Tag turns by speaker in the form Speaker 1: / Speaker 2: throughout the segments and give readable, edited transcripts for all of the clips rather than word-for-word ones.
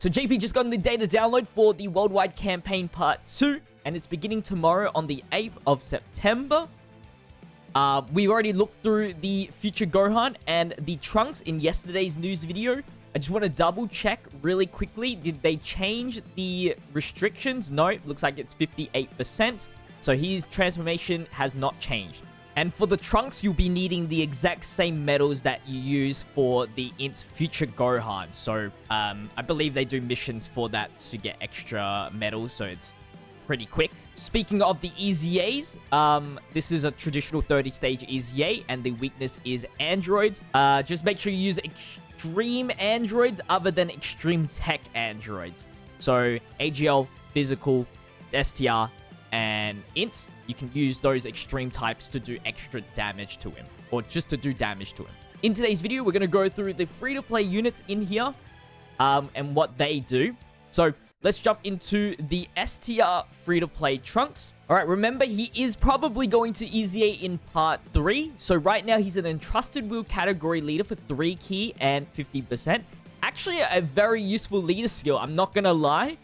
Speaker 1: So JP just got the data download for the Worldwide Campaign Part 2, and it's beginning tomorrow on the 8th of September. We already looked through the Future Gohan and the Trunks in yesterday's news video. I just want to double check really quickly. Did they change the restrictions? No, it looks like it's 58%. So his transformation has not changed. And for the Trunks, you'll be needing the exact same medals that you use for the INT Future Gohan. So, I believe they do missions for that to get extra medals, so it's pretty quick. Speaking of the EZAs, this is a traditional 30-stage EZA, and the weakness is androids. Just make sure you use extreme androids other than extreme tech androids. So, AGL, Physical, STR, and INT. You can use those extreme types to do extra damage to him, or just to do damage to him. In today's video, we're going to go through the free-to-play units in here, and what they do. So, let's jump into the STR free-to-play Trunks. Alright, remember, he is probably going to EZA in Part 3. So, right now, he's an Entrusted Wheel category leader for 3 key and 50%. Actually, a very useful leader skill, I'm not going to lie.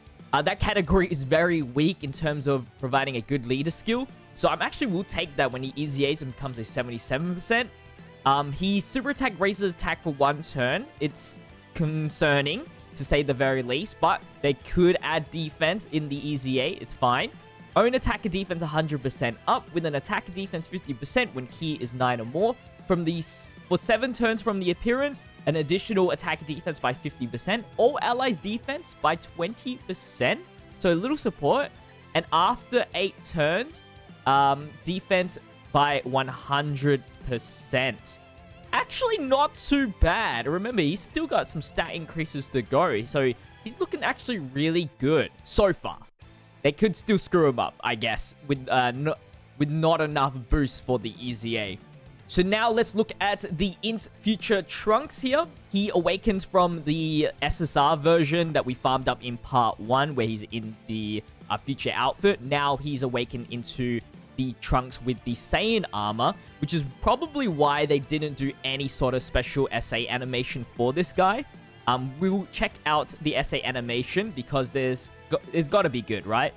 Speaker 1: That category is very weak in terms of providing a good leader skill. So I actually will take that when he EZAs and becomes a 77%. He super attack raises attack for 1 turn. It's concerning, to say the very least. But they could add defense in the EZA. It's fine. Own attacker defense 100% up with an attacker defense 50% when key is 9 or more. For 7 turns from the appearance, an additional attack defense by 50%. All allies defense by 20%. So a little support. And after 8 turns, defense by 100%. Actually not too bad. Remember, he's still got some stat increases to go. So he's looking actually really good so far. They could still screw him up, I guess, with not enough boost for the EZA. So now let's look at the INT Future Trunks here. He awakens from the SSR version that we farmed up in Part 1, where he's in the Future outfit. Now he's awakened into the Trunks with the Saiyan armor, which is probably why they didn't do any sort of special SA animation for this guy. We'll check out the SA animation because it's got to be good, right?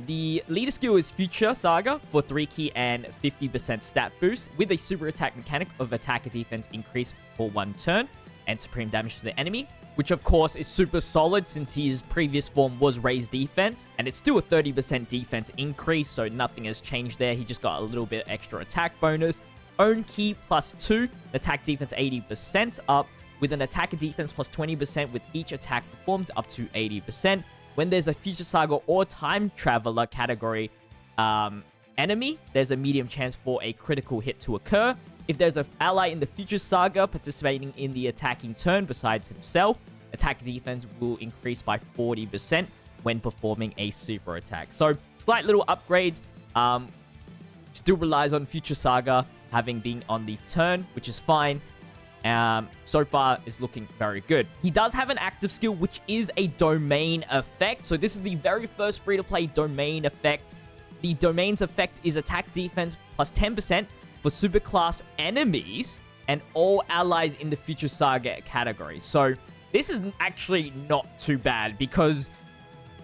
Speaker 1: The leader skill is Future Saga for 3 key and 50% stat boost with a super attack mechanic of attacker defense increase for 1 turn and supreme damage to the enemy, which of course is super solid since his previous form was raised defense, and it's still a 30% defense increase, so nothing has changed there. He just got a little bit extra attack bonus. Own key plus 2, attack defense 80% up with an attacker defense plus 20% with each attack performed up to 80%. When there's a Future Saga or Time Traveler category enemy, there's a medium chance for a critical hit to occur. If there's an ally in the Future Saga participating in the attacking turn besides himself, attack defense will increase by 40% when performing a super attack. So, slight little upgrades. Still relies on Future Saga having been on the turn, which is fine. So far is looking very good. He does have an active skill, which is a domain effect. So this is the very first free-to-play domain effect. The domain's effect is attack defense plus 10% for superclass enemies and all allies in the Future Saga category. So this is actually not too bad because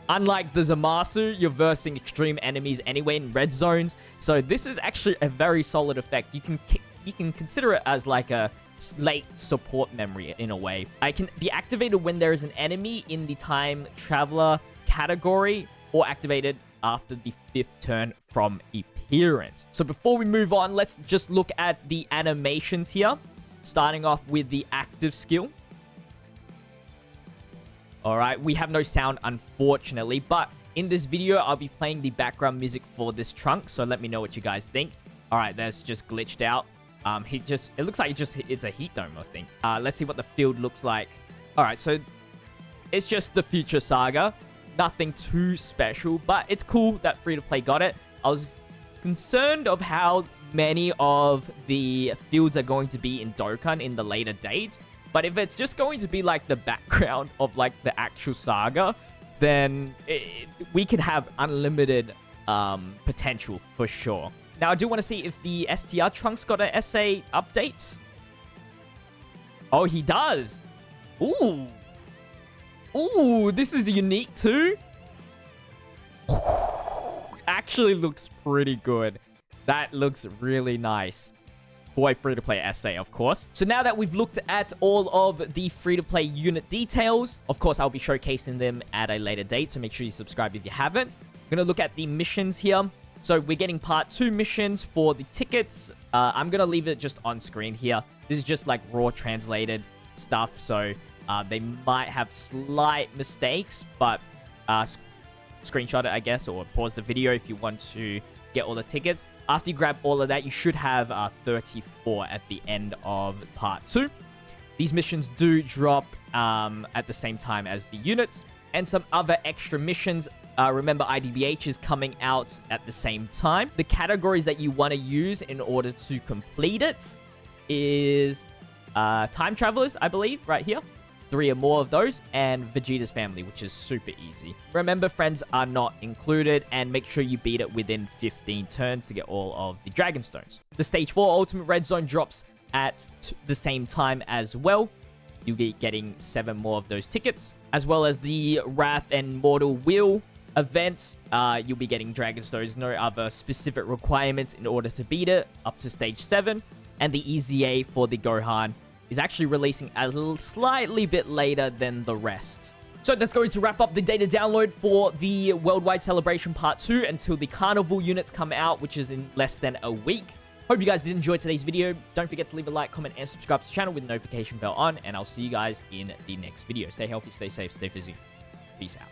Speaker 1: unlike the Zamasu, you're versing extreme enemies anyway in red zones. So this is actually a very solid effect. You can consider it as like a late support memory in a way. It can be activated when there is an enemy in the Time Traveler category or activated after the 5th turn from appearance. So before we move on, let's just look at the animations here. Starting off with the active skill. Alright, we have no sound unfortunately, but in this video, I'll be playing the background music for this trunk, so let me know what you guys think. Alright, that's just glitched out. It looks like it's a heat dome, I think. Let's see what the field looks like. Alright, so it's just the Future Saga. Nothing too special, but it's cool that free-to-play got it. I was concerned of how many of the fields are going to be in Dokkan in the later dates. But if it's just going to be like the background of like the actual saga, then we could have unlimited potential for sure. Now, I do want to see if the STR Trunks got an SA update. Oh, he does. Ooh. Ooh, this is unique too. Actually looks pretty good. That looks really nice. For a free-to-play essay, of course. So now that we've looked at all of the free-to-play unit details, of course, I'll be showcasing them at a later date, so make sure you subscribe if you haven't. I'm going to look at the missions here. So we're getting part 2 missions for the tickets. I'm going to leave it just on screen here. This is just like raw translated stuff, so they might have slight mistakes, but screenshot it, I guess, or pause the video if you want to get all the tickets. After you grab all of that, you should have 34 at the end of part 2. These missions do drop at the same time as the units. And some other extra missions. Remember, IDBH is coming out at the same time. The categories that you want to use in order to complete it is Time Travelers, I believe, right here. 3 or more of those, and Vegeta's Family, which is super easy. Remember, friends are not included, and make sure you beat it within 15 turns to get all of the Dragon Stones. The Stage 4 Ultimate Red Zone drops at the same time as well. You'll be getting 7 more of those tickets, as well as the Wrath and Mortal Will event. You'll be getting Dragon Stones, no other specific requirements in order to beat it, up to Stage 7. And the EZA for the Gohan is actually releasing a slightly bit later than the rest. So that's going to wrap up the data download for the Worldwide Celebration Part 2 until the Carnival units come out, which is in less than a week. Hope you guys did enjoy today's video. Don't forget to leave a like, comment, and subscribe to the channel with the notification bell on, and I'll see you guys in the next video. Stay healthy, stay safe, stay fizzy. Peace out.